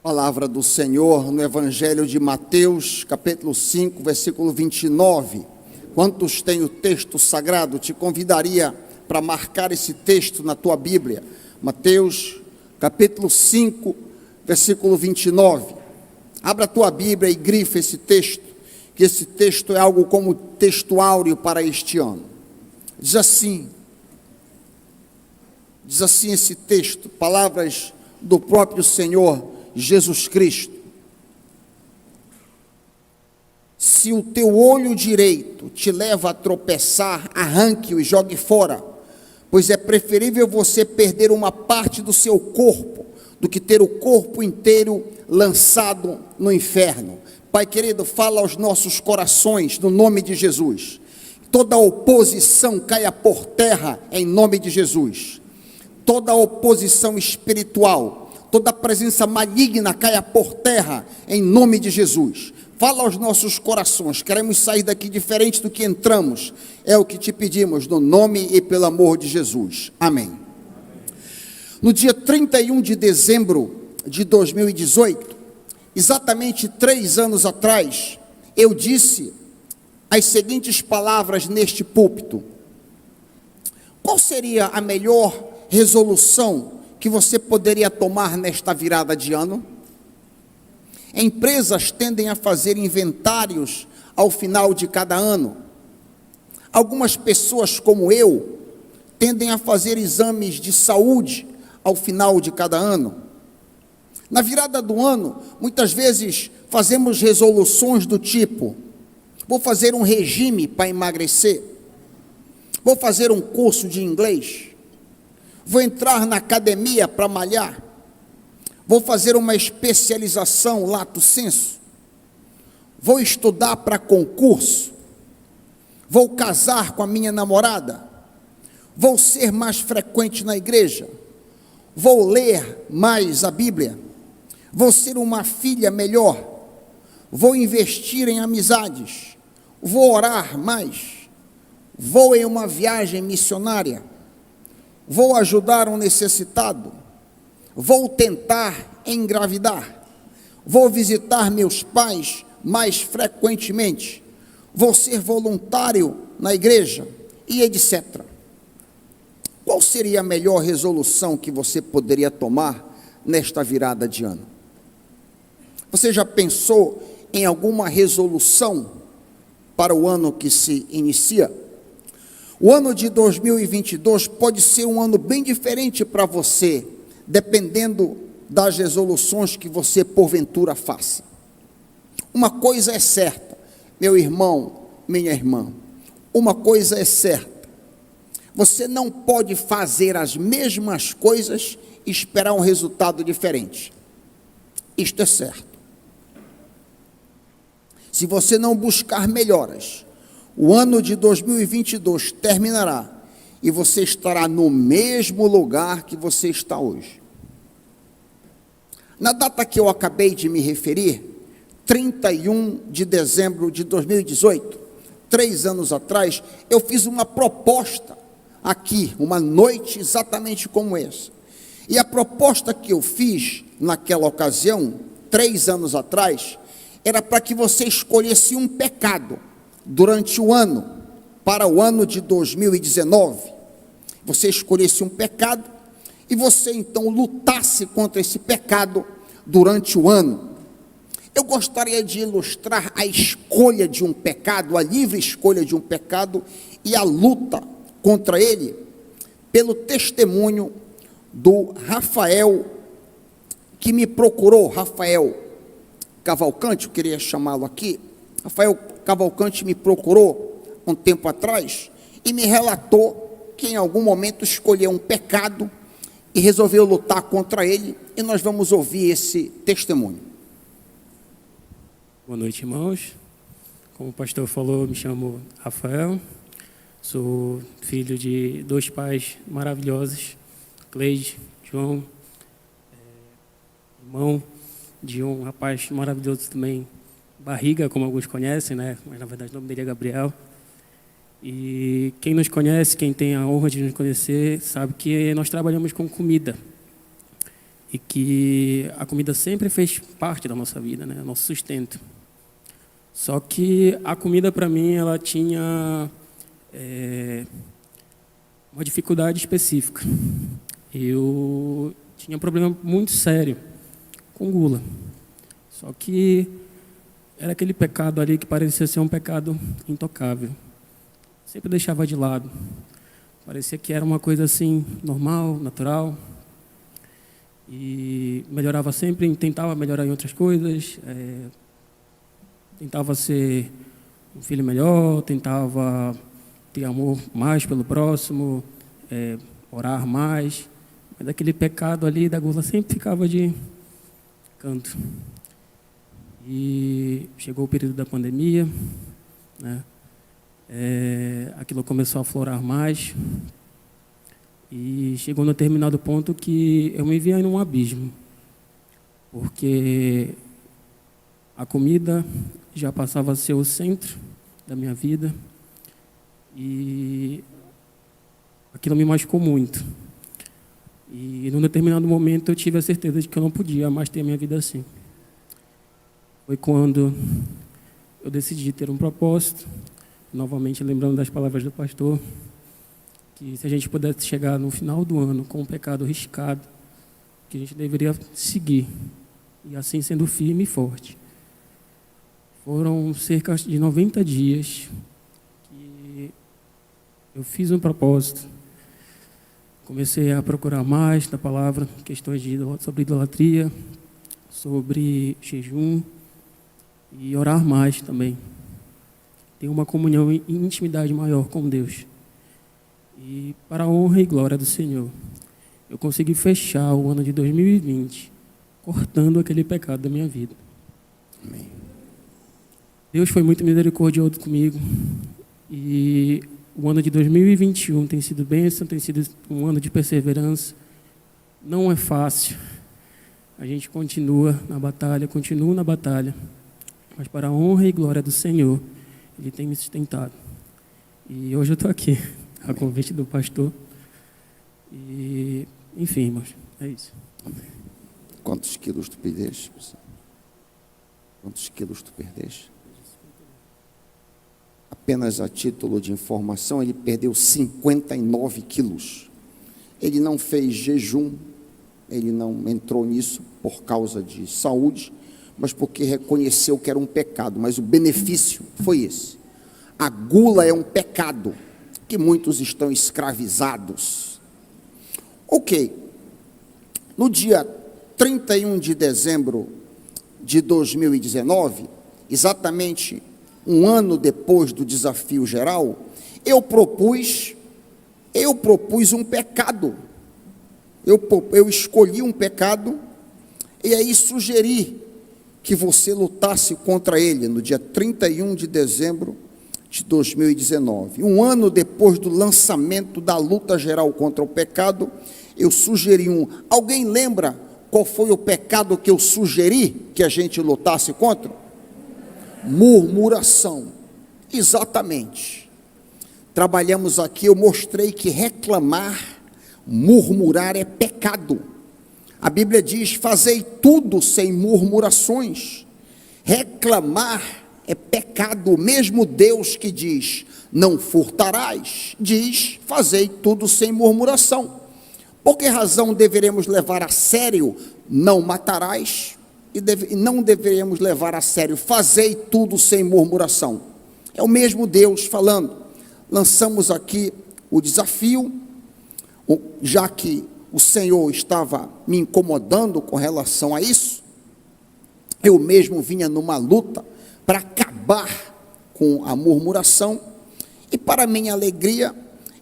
Palavra do Senhor no Evangelho de Mateus, capítulo 5, versículo 29. Quantos têm o texto sagrado? Te convidaria para marcar esse texto na tua Bíblia. Mateus, capítulo 5, versículo 29. Abra a tua Bíblia e grifa esse texto, que esse texto é algo como texto áureo para este ano. Diz assim esse texto, palavras do próprio Senhor Jesus Cristo: se o teu olho direito te leva a tropeçar, arranque-o e jogue fora, pois é preferível você perder uma parte do seu corpo do que ter o corpo inteiro lançado no inferno. Pai querido, fala aos nossos corações no nome de Jesus. Toda oposição caia por terra em nome de Jesus. Toda oposição espiritual, toda presença maligna caia por terra em nome de Jesus. Fala aos nossos corações, queremos sair daqui diferente do que entramos, é o que te pedimos no nome e pelo amor de Jesus, amém. No dia 31 de dezembro de 2018, exatamente 3 anos atrás, eu disse as seguintes palavras neste púlpito: qual seria a melhor resolução que você poderia tomar nesta virada de ano? Empresas tendem a fazer inventários ao final de cada ano. Algumas pessoas, como eu, tendem a fazer exames de saúde ao final de cada ano. Na virada do ano, muitas vezes fazemos resoluções do tipo: vou fazer um regime para emagrecer, vou fazer um curso de inglês, vou entrar na academia para malhar, vou fazer uma especialização lato sensu, vou estudar para concurso, vou casar com a minha namorada, vou ser mais frequente na igreja, vou ler mais a Bíblia, vou ser uma filha melhor, vou investir em amizades, vou orar mais, vou em uma viagem missionária, vou ajudar um necessitado, vou tentar engravidar, vou visitar meus pais mais frequentemente, vou ser voluntário na igreja e etc. Qual seria a melhor resolução que você poderia tomar nesta virada de ano? Você já pensou em alguma resolução para o ano que se inicia? O ano de 2022 pode ser um ano bem diferente para você, dependendo das resoluções que você porventura faça. Uma coisa é certa, meu irmão, minha irmã, uma coisa é certa: você não pode fazer as mesmas coisas e esperar um resultado diferente. Isto é certo. Se você não buscar melhoras, o ano de 2022 terminará e você estará no mesmo lugar que você está hoje. Na data que eu acabei de me referir, 31 de dezembro de 2018, 3 anos atrás, eu fiz uma proposta aqui, uma noite exatamente como essa. E a proposta que eu fiz naquela ocasião, 3 anos atrás, era para que você escolhesse um pecado durante o ano, para o ano de 2019, você escolhesse um pecado e você então lutasse contra esse pecado durante o ano. Eu gostaria de ilustrar a escolha de um pecado, a livre escolha de um pecado e a luta contra ele, pelo testemunho do Rafael, que me procurou. Rafael Cavalcante, eu queria chamá-lo aqui. Rafael Cavalcante me procurou um tempo atrás e me relatou que em algum momento escolheu um pecado e resolveu lutar contra ele, e nós vamos ouvir esse testemunho. Boa noite, irmãos. Como o pastor falou, me chamo Rafael, sou filho de 2 pais maravilhosos, Cleide, João, irmão de um rapaz maravilhoso também, Barriga, como alguns conhecem, né? Mas na verdade o nome dele é Gabriel. E quem nos conhece, quem tem a honra de nos conhecer, sabe que nós trabalhamos com comida. e que a comida sempre fez parte da nossa vida, né? Nosso sustento. Só que a comida, para mim, ela tinha uma dificuldade específica. Eu tinha um problema muito sério com gula. Só que era aquele pecado ali que parecia ser um pecado intocável. Sempre deixava de lado. Parecia que era uma coisa assim, normal, natural. E melhorava sempre, tentava melhorar em outras coisas. Tentava ser um filho melhor, tentava ter amor mais pelo próximo, orar mais. Mas aquele pecado ali da gula sempre ficava de canto. E chegou o período da pandemia, né? Aquilo começou a aflorar mais. E chegou num determinado ponto que eu me via em um abismo. Porque a comida já passava a ser o centro da minha vida. E aquilo me machucou muito. E num determinado momento eu tive a certeza de que eu não podia mais ter a minha vida assim. Foi quando eu decidi ter um propósito, novamente lembrando das palavras do pastor, que se a gente pudesse chegar no final do ano com um pecado riscado, que a gente deveria seguir, e assim sendo firme e forte. Foram cerca de 90 dias que eu fiz um propósito, comecei a procurar mais da palavra, questões sobre idolatria, sobre jejum e orar mais também. Ter uma comunhão e intimidade maior com Deus. E para a honra e glória do Senhor, eu consegui fechar o ano de 2020 cortando aquele pecado da minha vida. Amém. Deus foi muito misericordioso comigo e o ano de 2021 tem sido bênção, tem sido um ano de perseverança. Não é fácil. A gente continua na batalha, mas para a honra e glória do Senhor, Ele tem me sustentado. E hoje eu estou aqui, a convite do pastor. E, enfim, irmãos, é isso. Quantos quilos tu perdeste? Quantos quilos tu perdeste? Apenas a título de informação, ele perdeu 59 quilos. Ele não fez jejum, ele não entrou nisso por causa de saúde, mas porque reconheceu que era um pecado. Mas o benefício foi esse. A gula é um pecado que muitos estão escravizados. Ok. No dia 31 de dezembro de 2019, exatamente um ano depois do desafio geral, eu propus um pecado. Eu escolhi um pecado e aí sugeri que você lutasse contra ele no dia 31 de dezembro de 2019. Um ano depois do lançamento da luta geral contra o pecado, eu sugeri Alguém lembra qual foi o pecado que eu sugeri que a gente lutasse contra? Murmuração. Exatamente. Trabalhamos aqui, eu mostrei que reclamar, murmurar é pecado. A Bíblia diz: fazei tudo sem murmurações. Reclamar é pecado. O mesmo Deus que diz: não furtarás, diz: fazei tudo sem murmuração. Por que razão deveremos levar a sério não matarás e não deveremos levar a sério fazei tudo sem murmuração? É o mesmo Deus falando. Lançamos aqui o desafio, já que o Senhor estava me incomodando com relação a isso. Eu mesmo vinha numa luta para acabar com a murmuração, e para minha alegria,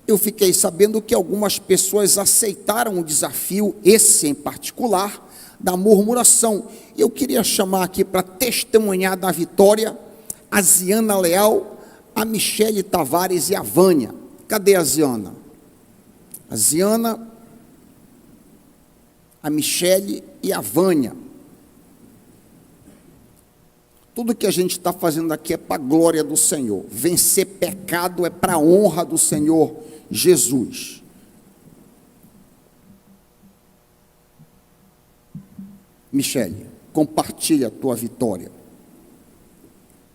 eu fiquei sabendo que algumas pessoas aceitaram o desafio, esse em particular, da murmuração. Eu queria chamar aqui para testemunhar da vitória a Ziana Leal, a Michele Tavares e a Vânia. Cadê a Ziana? A Ziana, a Michele e a Vânia. Tudo que a gente está fazendo aqui é para a glória do Senhor. Vencer pecado é para a honra do Senhor Jesus. Michele, compartilha a tua vitória.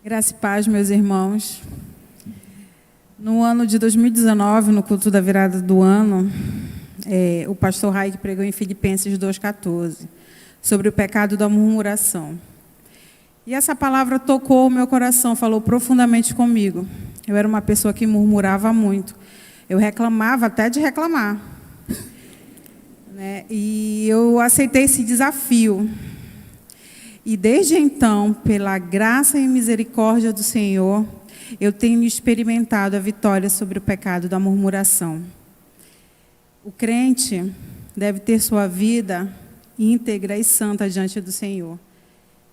Graça e paz, meus irmãos. No ano de 2019, no culto da virada do ano, o pastor Raik pregou em Filipenses 2,14, sobre o pecado da murmuração. E essa palavra tocou o meu coração, falou profundamente comigo. Eu era uma pessoa que murmurava muito. Eu reclamava até de reclamar. E eu aceitei esse desafio. E desde então, pela graça e misericórdia do Senhor, eu tenho experimentado a vitória sobre o pecado da murmuração. O crente deve ter sua vida íntegra e santa diante do Senhor.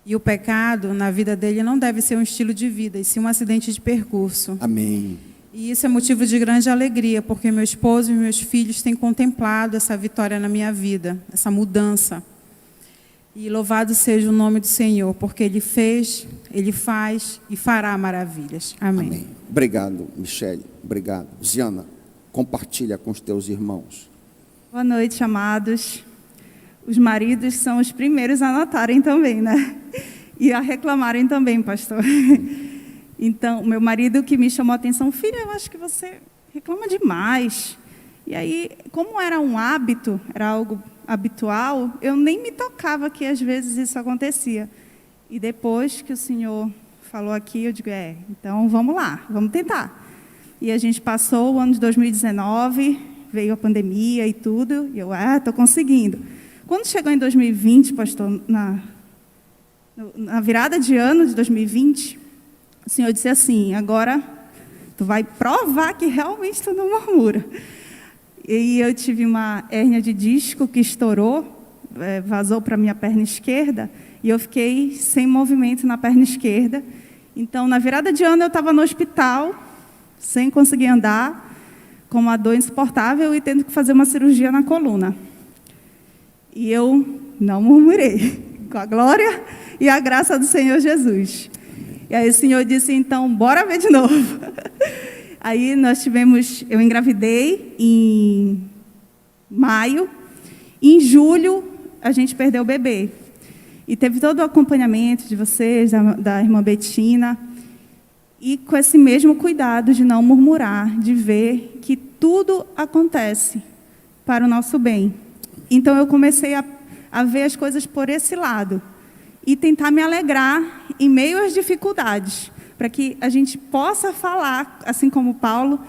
E o pecado na vida dele não deve ser um estilo de vida, e sim um acidente de percurso. Amém. E isso é motivo de grande alegria, porque meu esposo e meus filhos têm contemplado essa vitória na minha vida, essa mudança. E louvado seja o nome do Senhor, porque Ele fez, Ele faz e fará maravilhas. Amém. Amém. Obrigado, Michele. Obrigado. Ziana, compartilha com os teus irmãos. Boa noite, amados. Os maridos são os primeiros a notarem também, né? E a reclamarem também, pastor. Então, meu marido que me chamou a atenção, filha, eu acho que você reclama demais. E aí, como era um hábito, era algo habitual, eu nem me tocava que às vezes isso acontecia. E depois que o Senhor falou aqui, eu digo, então vamos lá, vamos tentar. E a gente passou o ano de 2019, veio a pandemia e tudo, e eu, estou conseguindo. Quando chegou em 2020, pastor, na virada de ano de 2020, o Senhor disse assim, agora tu vai provar que realmente tu não murmura. E eu tive uma hérnia de disco que estourou, vazou para a minha perna esquerda, e eu fiquei sem movimento na perna esquerda. Então, na virada de ano, eu estava no hospital, sem conseguir andar, com uma dor insuportável e tendo que fazer uma cirurgia na coluna. E eu não murmurei, com a glória e a graça do Senhor Jesus. E aí o Senhor disse, então, bora ver de novo. Aí eu engravidei em maio, em julho a gente perdeu o bebê. E teve todo o acompanhamento de vocês, da irmã Betina, e com esse mesmo cuidado de não murmurar, de ver que tudo acontece para o nosso bem. Então eu comecei a ver as coisas por esse lado e tentar me alegrar em meio às dificuldades, para que a gente possa falar, assim como Paulo,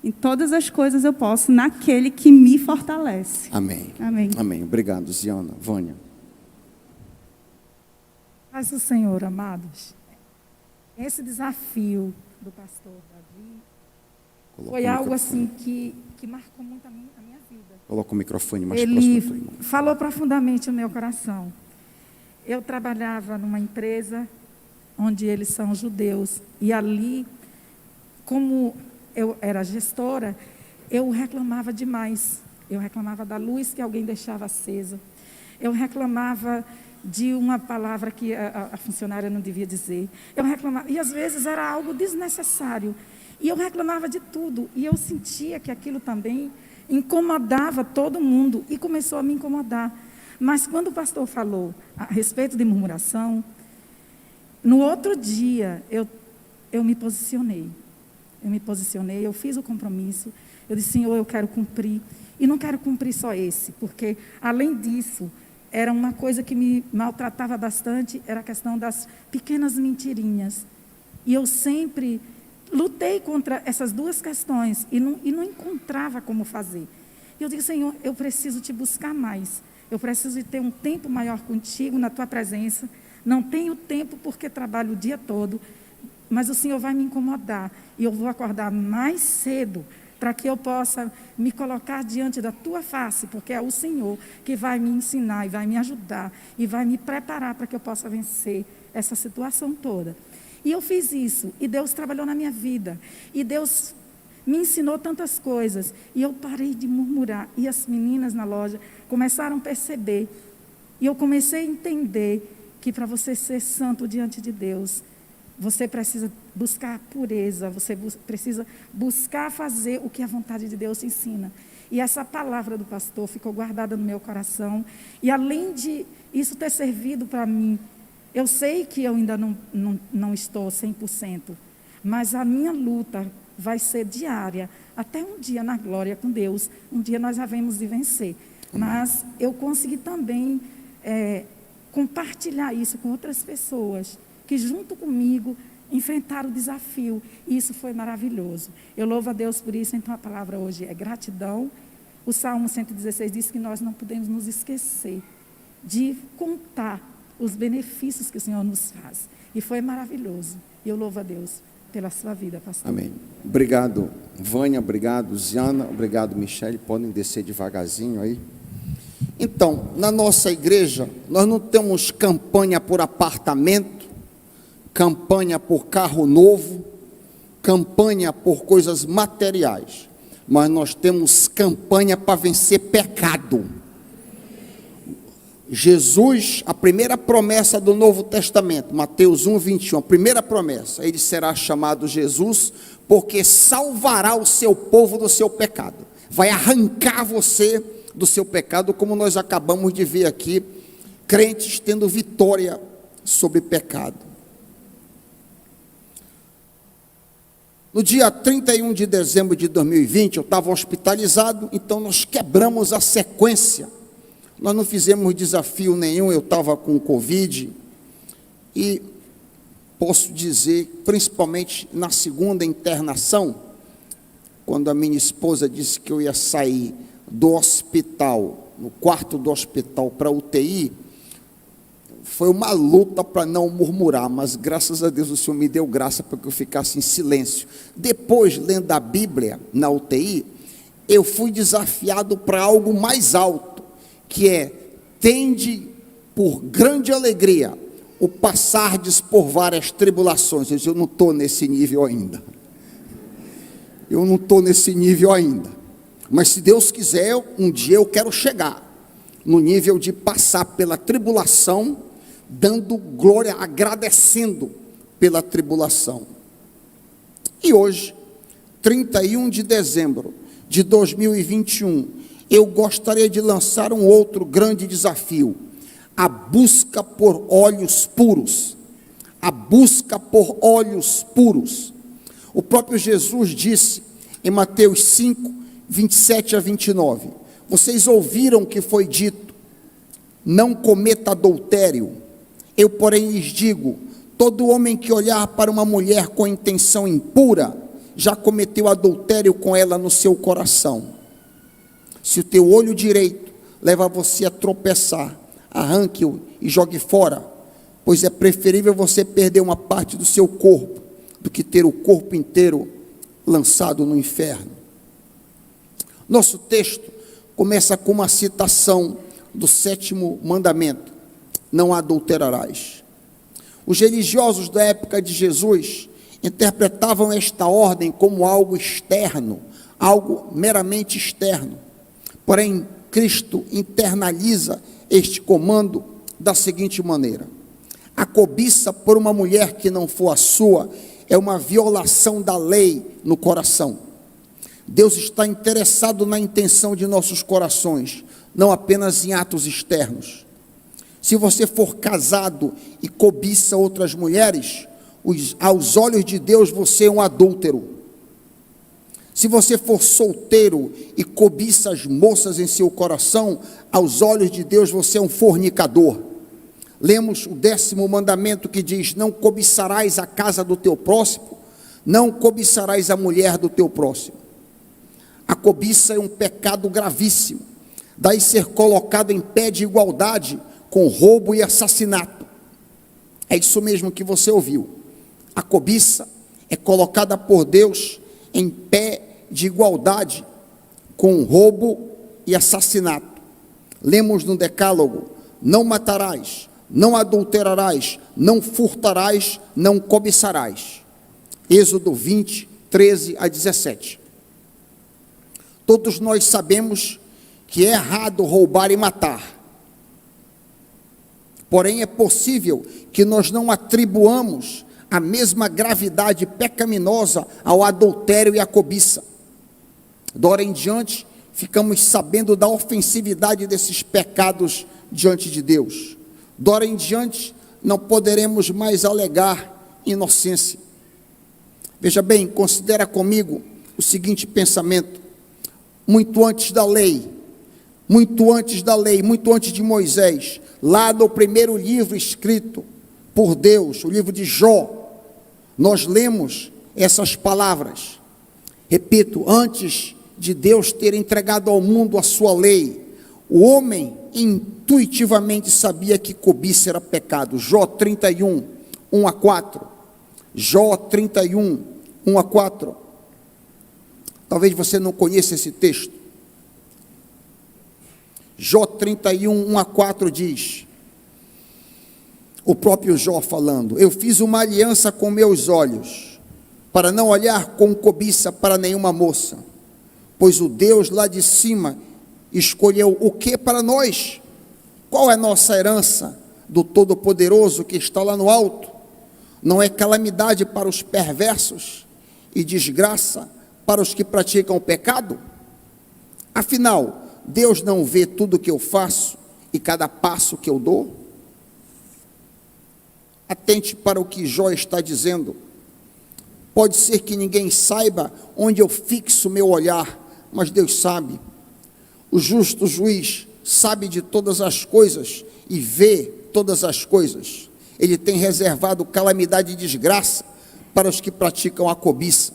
em todas as coisas eu posso, naquele que me fortalece. Amém. Amém. Amém. Obrigado, Ziana. Vânia. Paz do Senhor, amados. Esse desafio do pastor Davi foi algo assim que marcou muito a minha vida. Coloca o microfone mais próximo do teu irmão. Ele falou profundamente no meu coração. Eu trabalhava numa empresa onde eles são judeus. E ali, como eu era gestora, eu reclamava demais. Eu reclamava da luz que alguém deixava acesa. Eu reclamava de uma palavra que a funcionária não devia dizer. Eu reclamava, e às vezes era algo desnecessário. E eu reclamava de tudo. E eu sentia que aquilo também incomodava todo mundo. E começou a me incomodar. Mas quando o pastor falou a respeito de murmuração, no outro dia, eu me posicionei. Eu fiz o compromisso. Eu disse, Senhor, eu quero cumprir. E não quero cumprir só esse, porque, além disso, era uma coisa que me maltratava bastante, era a questão das pequenas mentirinhas. E eu sempre lutei contra essas duas questões e não encontrava como fazer. E eu digo, Senhor, eu preciso te buscar mais. Eu preciso de ter um tempo maior contigo, na tua presença. Não tenho tempo porque trabalho o dia todo, mas o Senhor vai me incomodar. E eu vou acordar mais cedo para que eu possa me colocar diante da tua face, porque é o Senhor que vai me ensinar e vai me ajudar e vai me preparar para que eu possa vencer essa situação toda. E eu fiz isso, e Deus trabalhou na minha vida, e Deus me ensinou tantas coisas, e eu parei de murmurar, e as meninas na loja começaram a perceber, e eu comecei a entender que para você ser santo diante de Deus, você precisa buscar a pureza, você precisa buscar fazer o que a vontade de Deus te ensina. E essa palavra do pastor ficou guardada no meu coração. E além de isso ter servido para mim, eu sei que eu ainda não estou 100%, mas a minha luta vai ser diária, até um dia na glória com Deus, um dia nós havemos de vencer. Mas eu consegui também compartilhar isso com outras pessoas, que junto comigo enfrentaram o desafio, e isso foi maravilhoso. Eu louvo a Deus por isso, então a palavra hoje é gratidão. O Salmo 116 diz que nós não podemos nos esquecer de contar os benefícios que o Senhor nos faz, e foi maravilhoso. E eu louvo a Deus pela sua vida, pastor. Amém. Obrigado, Vânia, obrigado, Ziana, obrigado, Michele, podem descer devagarzinho aí. Então, na nossa igreja, nós não temos campanha por apartamento, campanha por carro novo, campanha por coisas materiais, mas nós temos campanha para vencer pecado. Jesus, a primeira promessa do Novo Testamento, Mateus 1:21, a primeira promessa, ele será chamado Jesus, porque salvará o seu povo do seu pecado, vai arrancar você do seu pecado, como nós acabamos de ver aqui, crentes tendo vitória sobre pecado. No dia 31 de dezembro de 2020, eu estava hospitalizado, então nós quebramos a sequência. Nós não fizemos desafio nenhum, eu estava com Covid, e posso dizer, principalmente na segunda internação, quando a minha esposa disse que eu ia sair do hospital, no quarto do hospital para UTI, foi uma luta para não murmurar, mas graças a Deus o Senhor me deu graça para que eu ficasse em silêncio. Depois, lendo a Bíblia na UTI, eu fui desafiado para algo mais alto, que é: tende por grande alegria o passardes por várias tribulações. Eu não estou nesse nível ainda. Eu não estou nesse nível ainda. Mas se Deus quiser, um dia eu quero chegar no nível de passar pela tribulação, dando glória, agradecendo pela tribulação. E hoje, 31 de dezembro de 2021, eu gostaria de lançar um outro grande desafio: a busca por olhos puros. A busca por olhos puros. O próprio Jesus disse em Mateus 5, 27 a 29, vocês ouviram que foi dito: não cometa adultério. Eu, porém, lhes digo: todo homem que olhar para uma mulher com intenção impura, já cometeu adultério com ela no seu coração. Se o teu olho direito leva você a tropeçar, arranque-o e jogue fora, pois é preferível você perder uma parte do seu corpo, do que ter o corpo inteiro lançado no inferno. Nosso texto começa com uma citação do 7º mandamento: não adulterarás. Os religiosos da época de Jesus interpretavam esta ordem como algo externo, algo meramente externo. Porém, Cristo internaliza este comando da seguinte maneira: a cobiça por uma mulher que não for a sua é uma violação da lei no coração. Deus está interessado na intenção de nossos corações, não apenas em atos externos. Se você for casado e cobiça outras mulheres, aos olhos de Deus você é um adúltero. Se você for solteiro e cobiça as moças em seu coração, aos olhos de Deus você é um fornicador. Lemos o 10º mandamento que diz: não cobiçarás a casa do teu próximo, não cobiçarás a mulher do teu próximo. A cobiça é um pecado gravíssimo, daí ser colocado em pé de igualdade com roubo e assassinato. É isso mesmo que você ouviu. A cobiça é colocada por Deus em pé de igualdade com roubo e assassinato. Lemos no Decálogo: não matarás, não adulterarás, não furtarás, não cobiçarás. Êxodo 20, 13 a 17. Todos nós sabemos que é errado roubar e matar. Porém, é possível que nós não atribuamos a mesma gravidade pecaminosa ao adultério e à cobiça. Da hora em diante, ficamos sabendo da ofensividade desses pecados diante de Deus. De hora em diante, não poderemos mais alegar inocência. Veja bem, considera comigo o seguinte pensamento: muito antes da lei, muito antes de Moisés, lá no primeiro livro escrito por Deus, o livro de Jó, nós lemos essas palavras. Repito, antes de Deus ter entregado ao mundo a sua lei, o homem intuitivamente sabia que cobiça era pecado. Jó 31, 1 a 4. Jó 31, 1 a 4. Talvez você não conheça esse texto. Jó 31, 1 a 4 diz, o próprio Jó falando: eu fiz uma aliança com meus olhos, para não olhar com cobiça para nenhuma moça, pois o Deus lá de cima escolheu o que para nós? Qual é a nossa herança do Todo-Poderoso que está lá no alto? Não é calamidade para os perversos e desgraça para os que praticam o pecado? Afinal, Deus não vê tudo o que eu faço e cada passo que eu dou? Atente para o que Jó está dizendo. Pode ser que ninguém saiba onde eu fixo meu olhar, mas Deus sabe. O justo juiz sabe de todas as coisas e vê todas as coisas. Ele tem reservado calamidade e desgraça para os que praticam a cobiça.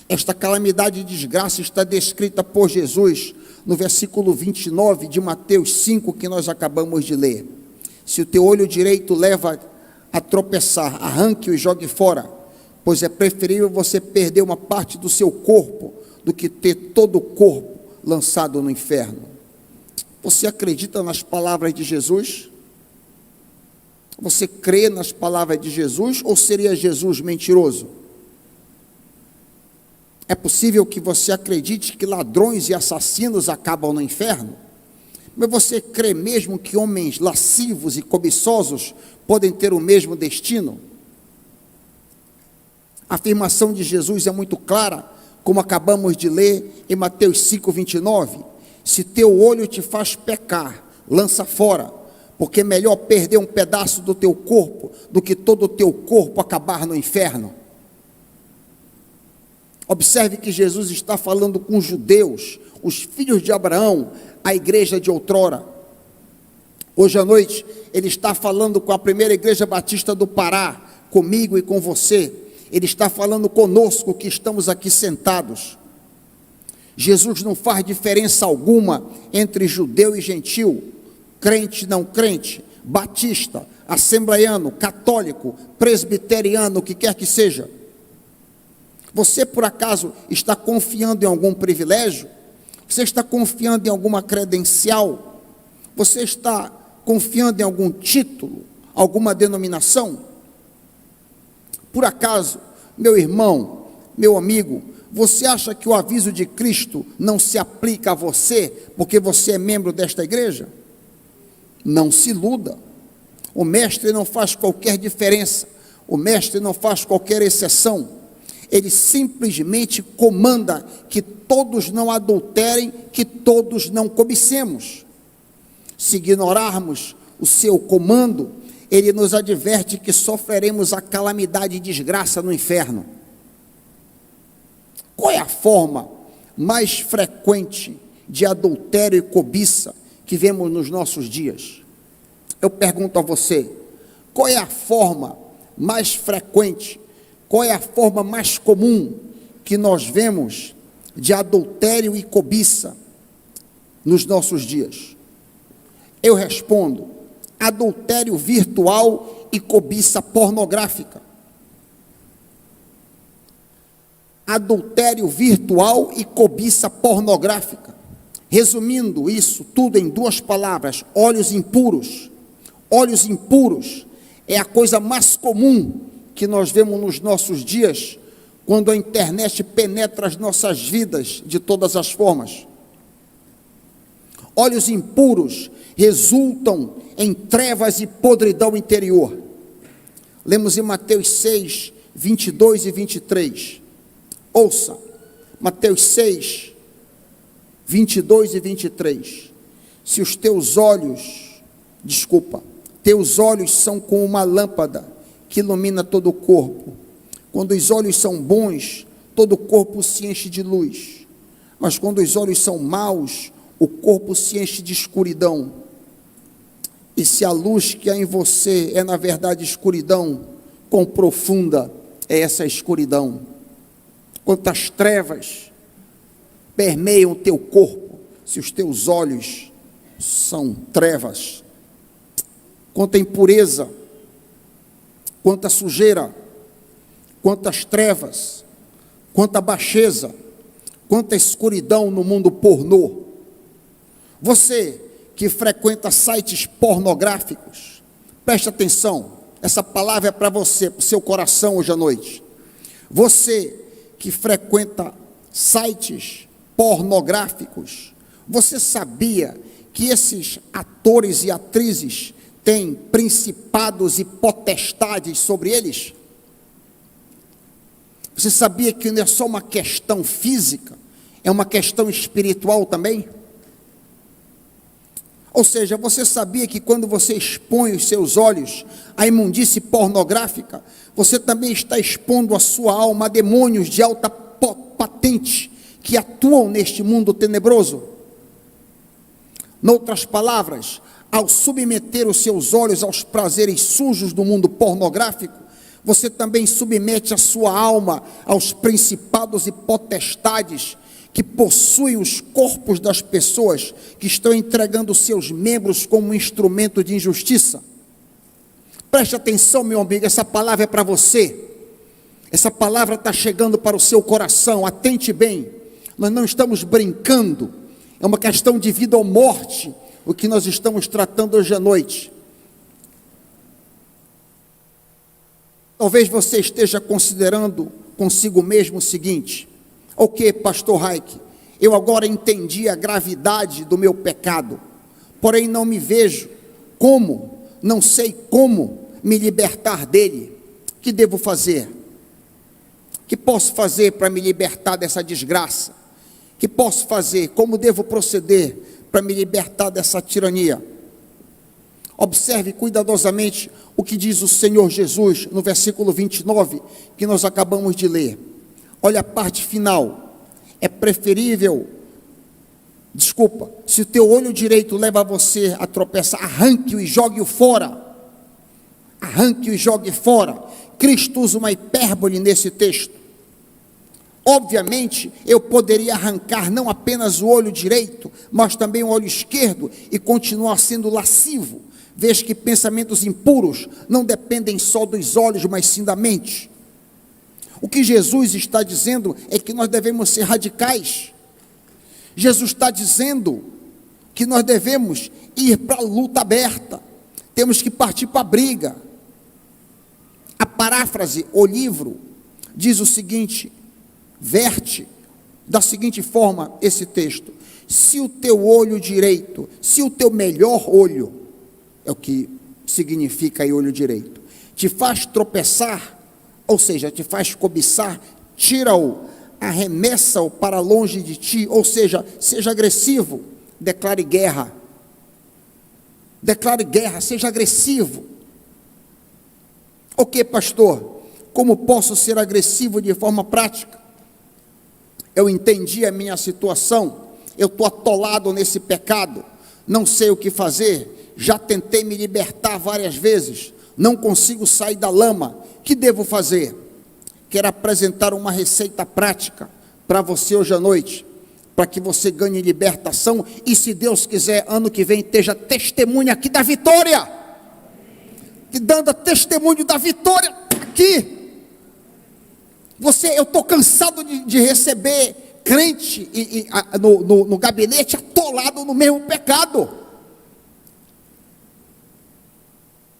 Esta calamidade e desgraça está descrita por Jesus no versículo 29 de Mateus 5, que nós acabamos de ler. Se o teu olho direito leva a tropeçar, arranque-o e jogue fora, pois é preferível você perder uma parte do seu corpo do que ter todo o corpo lançado no inferno. Você acredita nas palavras de Jesus? Você crê nas palavras de Jesus, ou seria Jesus mentiroso? É possível que você acredite que ladrões e assassinos acabam no inferno? Mas você crê mesmo que homens lascivos e cobiçosos podem ter o mesmo destino? A afirmação de Jesus é muito clara, como acabamos de ler em Mateus 5, 29. Se teu olho te faz pecar, lança fora, porque é melhor perder um pedaço do teu corpo do que todo o teu corpo acabar no inferno. Observe que Jesus está falando com os judeus, os filhos de Abraão, a igreja de outrora. Hoje à noite, ele está falando com a primeira igreja batista do Pará, comigo e com você. Ele está falando conosco que estamos aqui sentados. Jesus não faz diferença alguma entre judeu e gentil, crente e não crente, batista, assembleiano, católico, presbiteriano, o que quer que seja. Você, por acaso, está confiando em algum privilégio? Você está confiando em alguma credencial? Você está confiando em algum título, alguma denominação? Por acaso, meu irmão, meu amigo, você acha que o aviso de Cristo não se aplica a você, porque você é membro desta igreja? Não se iluda. O mestre não faz qualquer diferença, o mestre não faz qualquer exceção. Ele simplesmente comanda que todos não adulterem, que todos não cobicemos. Se ignorarmos o seu comando, ele nos adverte que sofreremos a calamidade e desgraça no inferno. Qual é a forma mais frequente de adultério e cobiça que vemos nos nossos dias? Eu pergunto a você, qual é a forma mais frequente, qual é a forma mais comum que nós vemos de adultério e cobiça nos nossos dias? Eu respondo: adultério virtual e cobiça pornográfica. Adultério virtual e cobiça pornográfica. Resumindo isso tudo em duas palavras: olhos impuros. Olhos impuros é a coisa mais comum que nós vemos nos nossos dias, quando a internet penetra as nossas vidas de todas as formas. Olhos impuros resultam em trevas e podridão interior. Lemos em Mateus 6, 22 e 23. Ouça, Mateus 6, 22 e 23. Se os teus olhos, teus olhos são como uma lâmpada que ilumina todo o corpo. Quando os olhos são bons, todo o corpo se enche de luz. Mas quando os olhos são maus, o corpo se enche de escuridão. E se a luz que há em você é na verdade escuridão, quão profunda é essa escuridão? Quantas trevas permeiam o teu corpo, se os teus olhos são trevas? Quanta impureza, quanta sujeira, quantas trevas, quanta baixeza, quanta escuridão no mundo pornô. Você que frequenta sites pornográficos, preste atenção, essa palavra é para você, para o seu coração hoje à noite. Você que frequenta sites pornográficos, você sabia que esses atores e atrizes têm principados e potestades sobre eles? Você sabia que não é só uma questão física, é uma questão espiritual também? Ou seja, você sabia que quando você expõe os seus olhos à imundície pornográfica, você também está expondo a sua alma a demônios de alta patente que atuam neste mundo tenebroso? Noutras palavras, ao submeter os seus olhos aos prazeres sujos do mundo pornográfico, você também submete a sua alma aos principados e potestades que possuem os corpos das pessoas que estão entregando seus membros como um instrumento de injustiça. Preste atenção, meu amigo, essa palavra é para você. Essa palavra está chegando para o seu coração, atente bem. Nós não estamos brincando, é uma questão de vida ou morte, o que nós estamos tratando hoje à noite. Talvez você esteja considerando consigo mesmo o seguinte: ok, pastor Raik, eu agora entendi a gravidade do meu pecado, porém não me vejo como, não sei como me libertar dele. O que devo fazer? O que posso fazer para me libertar dessa desgraça? O que posso fazer? Como devo proceder para me libertar dessa tirania? Observe cuidadosamente o que diz o Senhor Jesus no versículo 29, que nós acabamos de ler. Olha a parte final. É preferível, se o teu olho direito leva você a tropeçar, arranque-o e jogue-o fora. Arranque-o e jogue fora. Cristo usa uma hipérbole nesse texto. Obviamente, eu poderia arrancar não apenas o olho direito, mas também o olho esquerdo e continuar sendo lascivo. Veja que pensamentos impuros não dependem só dos olhos, mas sim da mente. O que Jesus está dizendo é que nós devemos ser radicais. Jesus está dizendo que nós devemos ir para a luta aberta. Temos que partir para a briga. A paráfrase, o livro, diz o seguinte, verte da seguinte forma esse texto: se o teu olho direito, se o teu melhor olho, é o que significa aí olho direito, te faz tropeçar, ou seja, te faz cobiçar, tira-o, arremessa-o para longe de ti, ou seja, seja agressivo, declare guerra, seja agressivo. Ok, pastor, como posso ser agressivo de forma prática? Eu entendi a minha situação, eu estou atolado nesse pecado, não sei o que fazer, já tentei me libertar várias vezes, não consigo sair da lama. O que devo fazer? Quero apresentar uma receita prática para você hoje à noite, para que você ganhe libertação e, se Deus quiser, ano que vem esteja testemunha aqui da vitória, que dando testemunho da vitória aqui. Eu estou cansado de receber crente no gabinete atolado no mesmo pecado,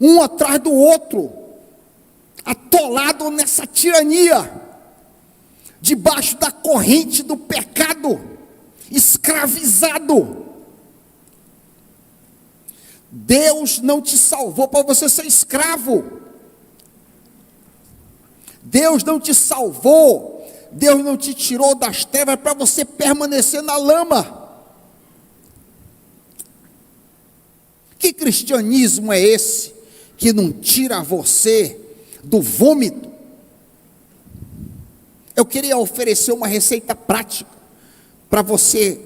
um atrás do outro, atolado nessa tirania, debaixo da corrente do pecado, escravizado. Deus não te salvou para você ser escravo. Deus não te salvou, Deus não te tirou das trevas para você permanecer na lama. Que cristianismo é esse que não tira você do vômito? Eu queria oferecer uma receita prática para você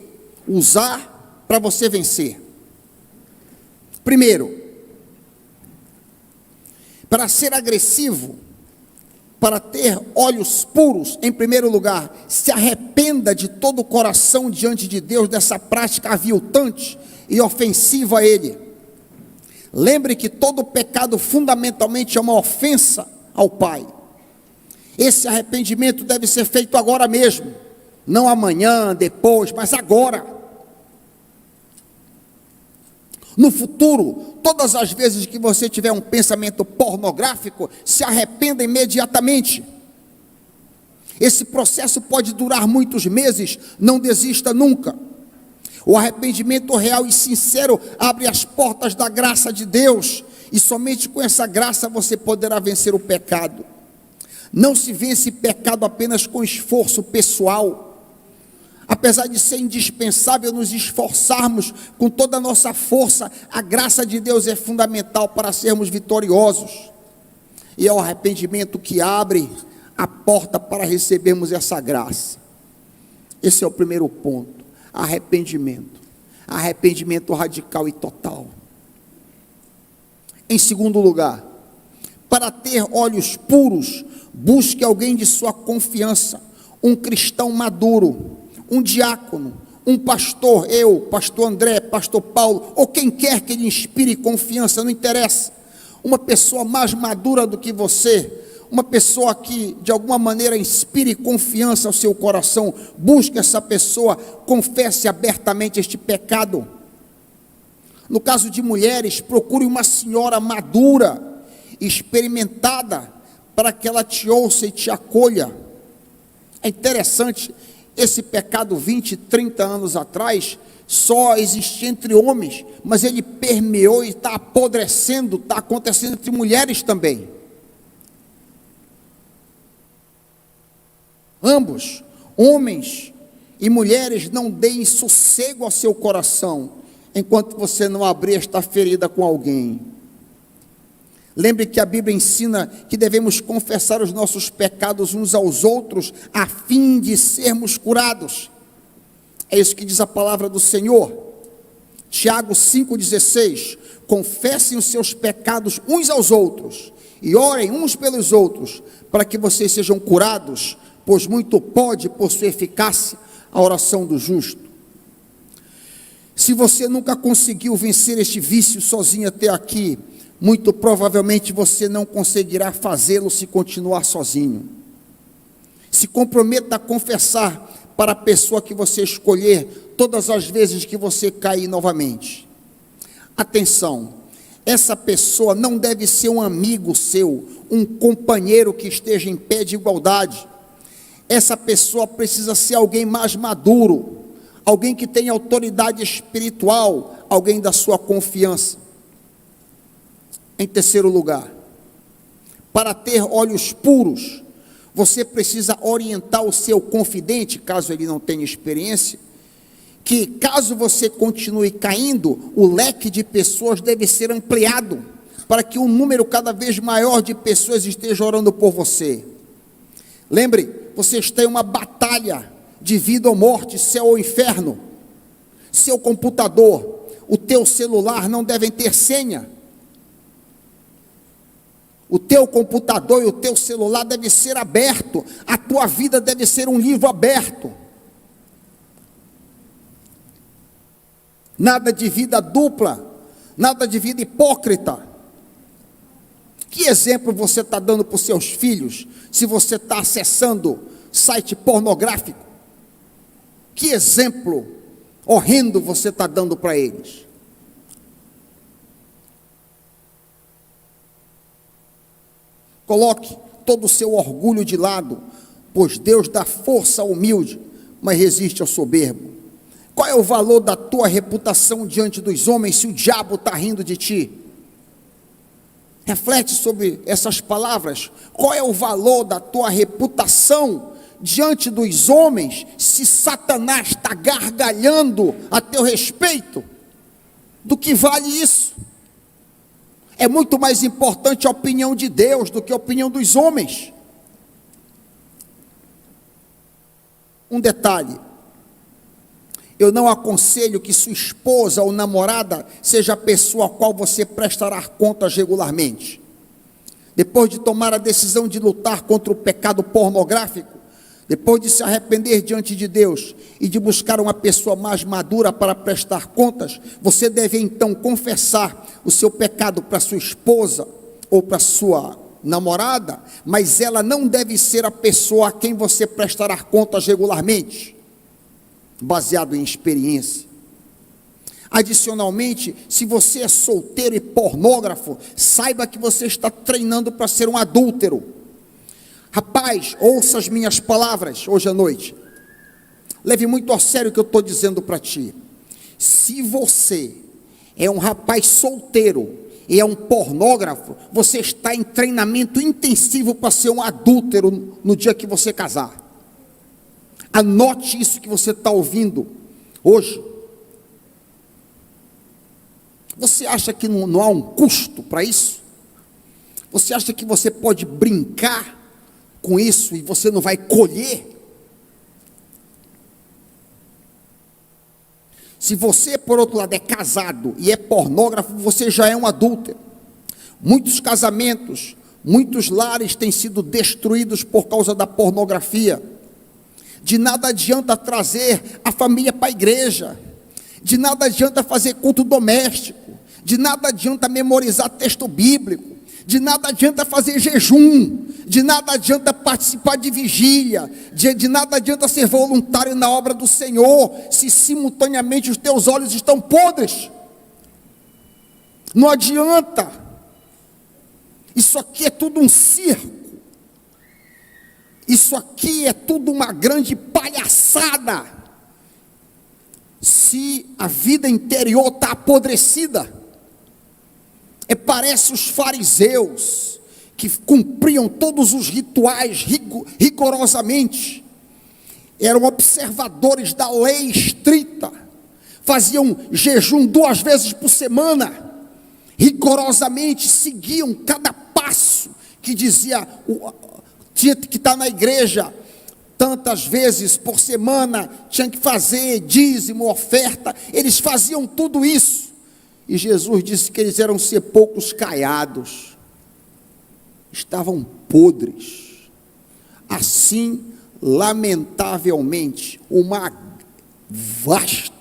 usar, para você vencer. Primeiro, para ser agressivo, para ter olhos puros, em primeiro lugar, se arrependa de todo o coração diante de Deus dessa prática aviltante e ofensiva a Ele. Lembre que todo pecado fundamentalmente é uma ofensa ao Pai. Esse arrependimento deve ser feito agora mesmo, não amanhã, depois, mas agora. No futuro, todas as vezes que você tiver um pensamento pornográfico, se arrependa imediatamente. Esse processo pode durar muitos meses, não desista nunca. O arrependimento real e sincero abre as portas da graça de Deus, e somente com essa graça você poderá vencer o pecado. Não se vence pecado apenas com esforço pessoal. Apesar de ser indispensável nos esforçarmos com toda a nossa força, a graça de Deus é fundamental para sermos vitoriosos. E é o arrependimento que abre a porta para recebermos essa graça. Esse é o primeiro ponto. Arrependimento. Arrependimento radical e total. Em segundo lugar, para ter olhos puros, busque alguém de sua confiança, um cristão maduro, um diácono, um pastor, eu, pastor André, pastor Paulo, ou quem quer que lhe inspire confiança, não interessa. Uma pessoa mais madura do que você, uma pessoa que de alguma maneira inspire confiança ao seu coração. Busque essa pessoa, confesse abertamente este pecado. No caso de mulheres, procure uma senhora madura, experimentada, para que ela te ouça e te acolha. É interessante, esse pecado 20, 30 anos atrás, só existia entre homens, mas ele permeou e está apodrecendo, está acontecendo entre mulheres também. Ambos, homens e mulheres, não deem sossego ao seu coração, enquanto você não abrir esta ferida com alguém. Lembre que a Bíblia ensina que devemos confessar os nossos pecados uns aos outros, a fim de sermos curados. É isso que diz a palavra do Senhor. Tiago 5,16, confessem os seus pecados uns aos outros, e orem uns pelos outros, para que vocês sejam curados, pois muito pode, por sua eficácia, a oração do justo. Se você nunca conseguiu vencer este vício sozinho até aqui, muito provavelmente você não conseguirá fazê-lo se continuar sozinho. Se comprometa a confessar para a pessoa que você escolher, todas as vezes que você cair novamente. Atenção, essa pessoa não deve ser um amigo seu, um companheiro que esteja em pé de igualdade. Essa pessoa precisa ser alguém mais maduro, alguém que tenha autoridade espiritual, alguém da sua confiança. Em terceiro lugar, para ter olhos puros, você precisa orientar o seu confidente, caso ele não tenha experiência, que caso você continue caindo, o leque de pessoas deve ser ampliado, para que um número cada vez maior de pessoas esteja orando por você. Lembre, você está em uma batalha de vida ou morte, céu ou inferno. Seu computador, o teu celular não devem ter senha. O teu computador e o teu celular deve ser aberto. A tua vida deve ser um livro aberto. Nada de vida dupla, nada de vida hipócrita. Que exemplo você está dando para os seus filhos, se você está acessando site pornográfico? Que exemplo horrendo você está dando para eles? Coloque todo o seu orgulho de lado, pois Deus dá força ao humilde, mas resiste ao soberbo. Qual é o valor da tua reputação diante dos homens se o diabo está rindo de ti? Reflete sobre essas palavras. Qual é o valor da tua reputação diante dos homens se Satanás está gargalhando a teu respeito? Do que vale isso? É muito mais importante a opinião de Deus do que a opinião dos homens. Um detalhe: eu não aconselho que sua esposa ou namorada seja a pessoa a qual você prestará contas regularmente. Depois de tomar a decisão de lutar contra o pecado pornográfico, depois de se arrepender diante de Deus e de buscar uma pessoa mais madura para prestar contas, você deve então confessar o seu pecado para sua esposa ou para sua namorada, mas ela não deve ser a pessoa a quem você prestará contas regularmente, baseado em experiência. Adicionalmente, se você é solteiro e pornógrafo, saiba que você está treinando para ser um adúltero. Rapaz, ouça as minhas palavras hoje à noite. Leve muito a sério o que eu estou dizendo para ti. Se você é um rapaz solteiro e é um pornógrafo, você está em treinamento intensivo para ser um adúltero no dia que você casar. Anote isso que você está ouvindo hoje. Você acha que não há um custo para isso? Você acha que você pode brincar com isso e você não vai colher? Se você, por outro lado, é casado e é pornógrafo, você já é um adúltero. Muitos casamentos, muitos lares têm sido destruídos por causa da pornografia. De nada adianta trazer a família para a igreja, de nada adianta fazer culto doméstico, de nada adianta memorizar texto bíblico, de nada adianta fazer jejum, de nada adianta participar de vigília, de nada adianta ser voluntário na obra do Senhor, se simultaneamente os teus olhos estão podres. Não adianta. Isso aqui é tudo um circo. Isso aqui é tudo uma grande palhaçada. Se a vida interior está apodrecida, parece os fariseus, que cumpriam todos os rituais rigorosamente, eram observadores da lei estrita, faziam jejum 2 vezes por semana, rigorosamente seguiam cada passo que dizia, tinha que estar na igreja tantas vezes por semana, tinha que fazer dízimo, oferta, eles faziam tudo isso, e Jesus disse que eles eram sepulcros caiados, estavam podres. Assim, lamentavelmente, uma vasta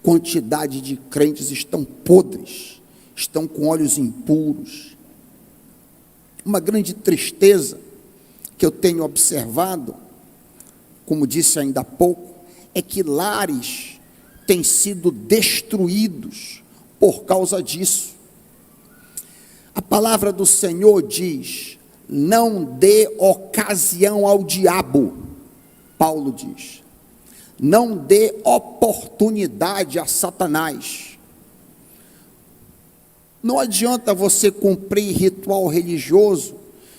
quantidade de crentes estão podres, estão com olhos impuros. Uma grande tristeza que eu tenho observado, como disse ainda há pouco, é que lares têm sido destruídos por causa disso. A palavra do Senhor diz: não dê ocasião ao diabo. Paulo diz: não dê oportunidade a Satanás. Não adianta você cumprir ritual religioso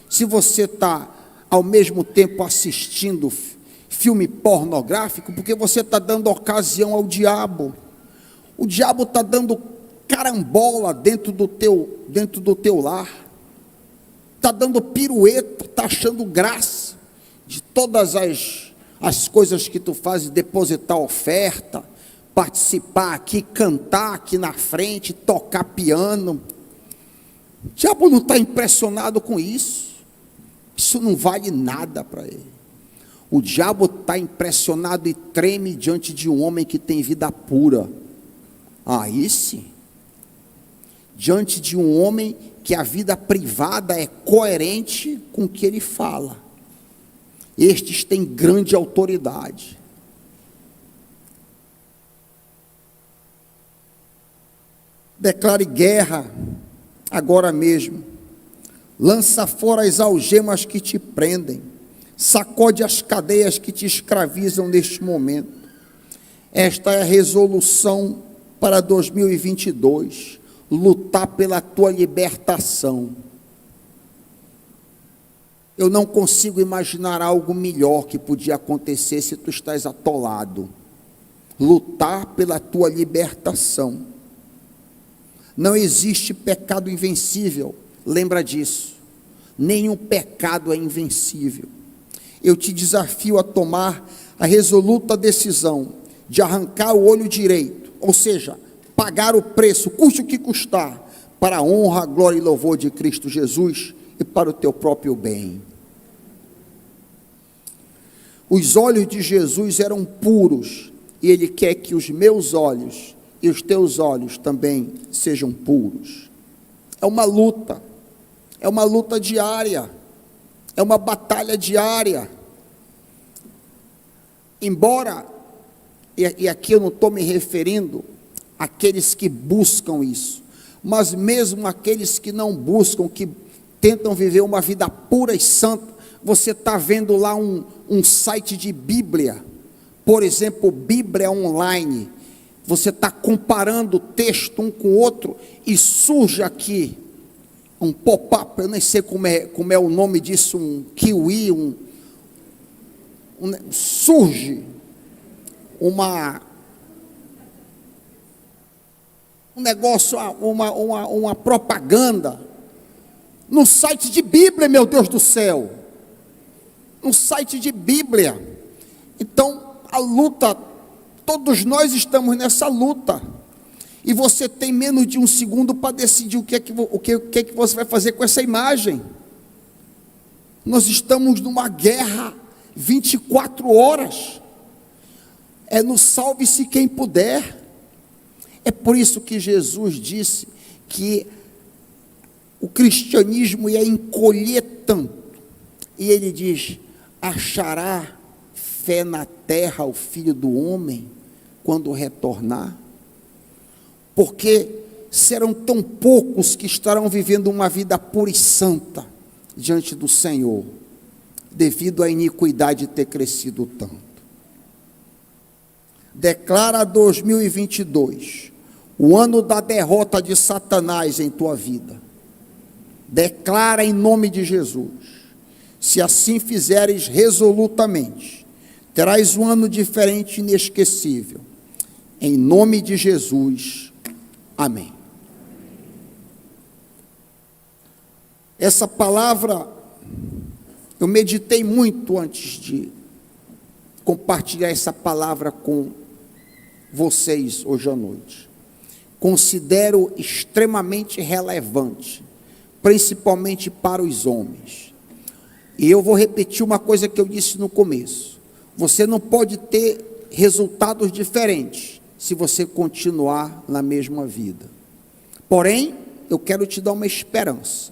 se você está ao mesmo tempo assistindo filme pornográfico, porque você está dando ocasião ao diabo. O diabo está dando carambola dentro do teu lar, está dando pirueta, está achando graça de todas as coisas que tu fazes, depositar oferta, participar aqui, cantar aqui na frente, tocar piano. O diabo não está impressionado com isso. Isso não vale nada para ele. O diabo está impressionado e treme diante de um homem que tem vida pura. Aí sim. Diante de um homem que a vida privada é coerente com o que ele fala. Estes têm grande autoridade. Declare guerra agora mesmo. Lança fora as algemas que te prendem. Sacode as cadeias que te escravizam neste momento. Esta é a resolução para 2022. Lutar pela tua libertação. Eu não consigo imaginar algo melhor que podia acontecer se tu estás atolado. Lutar pela tua libertação. Não existe pecado invencível, lembra disso. Nenhum pecado é invencível. Eu te desafio a tomar a resoluta decisão de arrancar o olho direito, ou seja, pagar o preço, custe o que custar, para a honra, glória e louvor de Cristo Jesus e para o teu próprio bem. Os olhos de Jesus eram puros, e Ele quer que os meus olhos e os teus olhos também sejam puros. É uma luta diária, é uma batalha diária. Embora, e aqui eu não estou me referindo àqueles que buscam isso, mas mesmo aqueles que não buscam, que tentam viver uma vida pura e santa, você está vendo lá um site de Bíblia, por exemplo, Bíblia Online, você está comparando o texto um com o outro, e surge aqui um pop-up, eu nem sei como é o nome disso, um kiwi, surge um negócio, uma propaganda, no site de Bíblia, meu Deus do céu, no site de Bíblia. Então, a luta, todos nós estamos nessa luta, e você tem menos de um segundo para decidir o que é que você vai fazer com essa imagem. Nós estamos numa guerra 24 horas, é no salve-se quem puder. É por isso que Jesus disse que o cristianismo ia encolher tanto, e ele diz: achará fé na terra o Filho do Homem quando retornar? Porque serão tão poucos que estarão vivendo uma vida pura e santa diante do Senhor, devido à iniquidade ter crescido tanto. Declara 2022, o ano da derrota de Satanás em tua vida. Declara em nome de Jesus. Se assim fizeres resolutamente, terás um ano diferente e inesquecível. Em nome de Jesus. Amém. Essa palavra, eu meditei muito antes de compartilhar essa palavra com vocês hoje à noite. Considero extremamente relevante, principalmente para os homens. E eu vou repetir uma coisa que eu disse no começo: você não pode ter resultados diferentes se você continuar na mesma vida. Porém, eu quero te dar uma esperança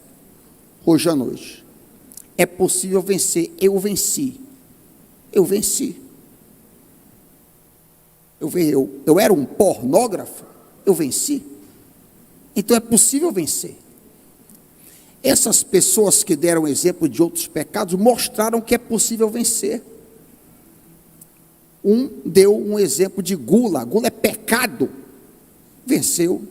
hoje à noite. É possível vencer. Eu venci. Eu era um pornógrafo, eu venci. Então é possível vencer. Essas pessoas que deram exemplo de outros pecados mostraram que é possível vencer. Um deu um exemplo de gula. Gula é pecado. Venceu.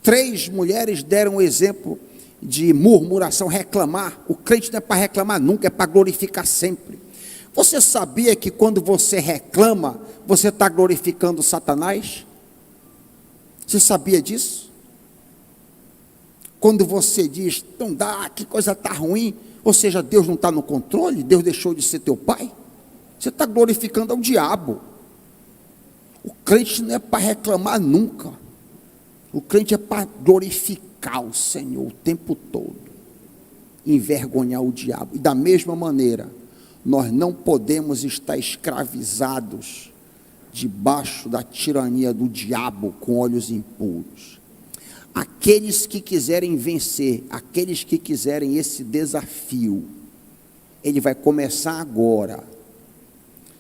3 mulheres deram um exemplo de murmuração, reclamar. O crente não é para reclamar nunca, é para glorificar sempre. Você sabia que quando você reclama, você está glorificando Satanás? Você sabia disso? Quando você diz, não dá, que coisa está ruim, ou seja, Deus não está no controle, Deus deixou de ser teu pai, você está glorificando ao diabo. O crente não é para reclamar nunca, o crente é para glorificar o Senhor o tempo todo, envergonhar o diabo. E da mesma maneira, nós não podemos estar escravizados debaixo da tirania do diabo com olhos impuros. Aqueles que quiserem vencer, aqueles que quiserem esse desafio, ele vai começar agora.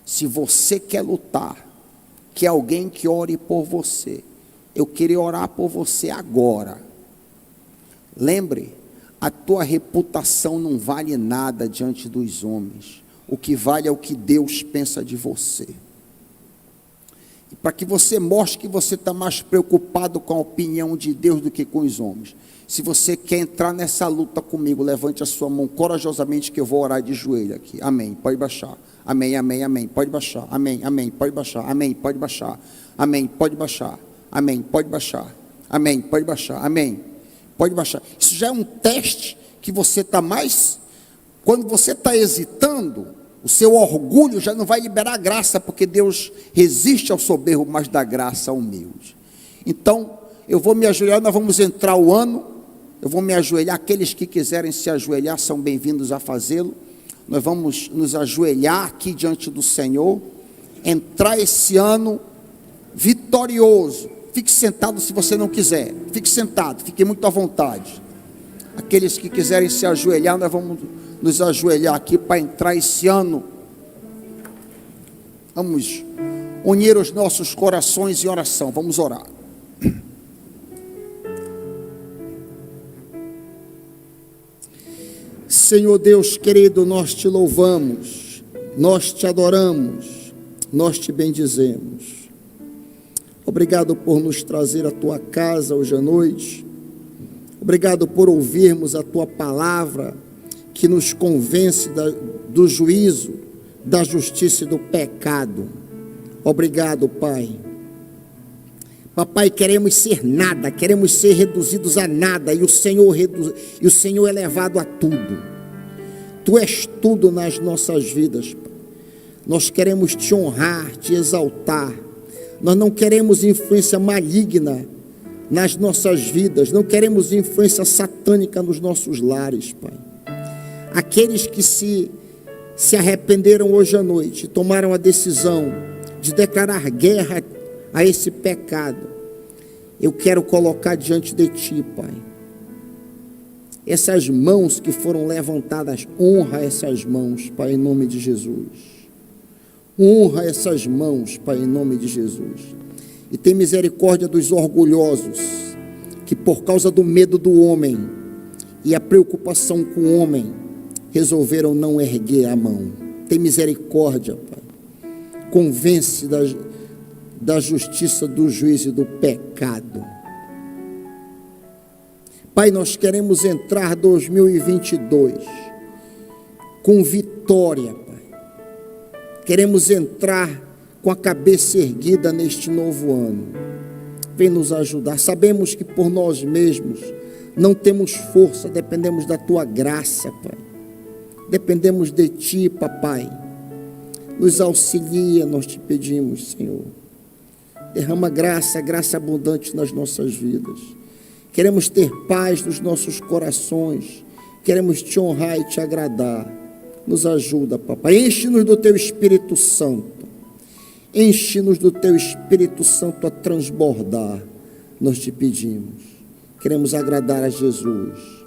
Se você quer lutar, quer alguém que ore por você, eu queria orar por você agora. Lembre, a tua reputação não vale nada diante dos homens. O que vale é o que Deus pensa de você. E para que você mostre que você está mais preocupado com a opinião de Deus do que com os homens. Se você quer entrar nessa luta comigo, levante a sua mão corajosamente que eu vou orar de joelho aqui. Amém, pode baixar. Amém, amém, amém, pode baixar. Amém, amém, pode baixar. Amém, pode baixar. Amém, pode baixar. Amém, pode baixar. Amém. Pode baixar. Amém. Pode baixar. Isso já é um teste que você está mais... Quando você está hesitando, o seu orgulho já não vai liberar graça, porque Deus resiste ao soberbo, mas dá graça ao humilde. Então, eu vou me ajoelhar, nós vamos entrar o ano, eu vou me ajoelhar, aqueles que quiserem se ajoelhar são bem-vindos a fazê-lo. Nós vamos nos ajoelhar aqui diante do Senhor, entrar esse ano vitorioso. Fique sentado se você não quiser, fique sentado, fique muito à vontade. Aqueles que quiserem se ajoelhar, nós vamos nos ajoelhar aqui para entrar esse ano. Vamos unir os nossos corações em oração, vamos orar. Senhor Deus querido, nós te louvamos, nós te adoramos, nós te bendizemos. Obrigado por nos trazer à tua casa hoje à noite. Obrigado por ouvirmos a tua palavra, que nos convence do juízo, da justiça e do pecado. Obrigado, Pai. Papai, queremos ser nada, queremos ser reduzidos a nada, e o Senhor é levado a tudo. Tu és tudo nas nossas vidas, Pai. Nós queremos te honrar, te exaltar. Nós não queremos influência maligna nas nossas vidas, não queremos influência satânica nos nossos lares, Pai. Aqueles que se arrependeram hoje à noite, tomaram a decisão de declarar guerra a esse pecado, eu quero colocar diante de ti, Pai, essas mãos que foram levantadas. Honra essas mãos, Pai, em nome de Jesus. Honra essas mãos, Pai, em nome de Jesus. E tem misericórdia dos orgulhosos, que por causa do medo do homem e a preocupação com o homem, resolveram não erguer a mão. Tem misericórdia, Pai. Convence da justiça, do juízo e do pecado. Pai, nós queremos entrar 2022 com vitória, Pai. Queremos entrar com a cabeça erguida neste novo ano. Vem nos ajudar. Sabemos que por nós mesmos não temos força, dependemos da tua graça, Pai. Dependemos de ti, Papai. Nos auxilia, nós te pedimos, Senhor. Derrama graça abundante nas nossas vidas. Queremos ter paz nos nossos corações. Queremos te honrar e te agradar. Nos ajuda, Papai. Enche-nos do teu Espírito Santo. Enche-nos do teu Espírito Santo a transbordar. Nós te pedimos. Queremos agradar a Jesus.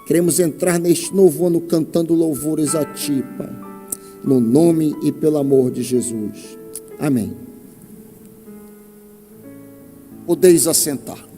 Queremos entrar neste novo ano cantando louvores a ti, Pai. No nome e pelo amor de Jesus. Amém. Podeis assentar.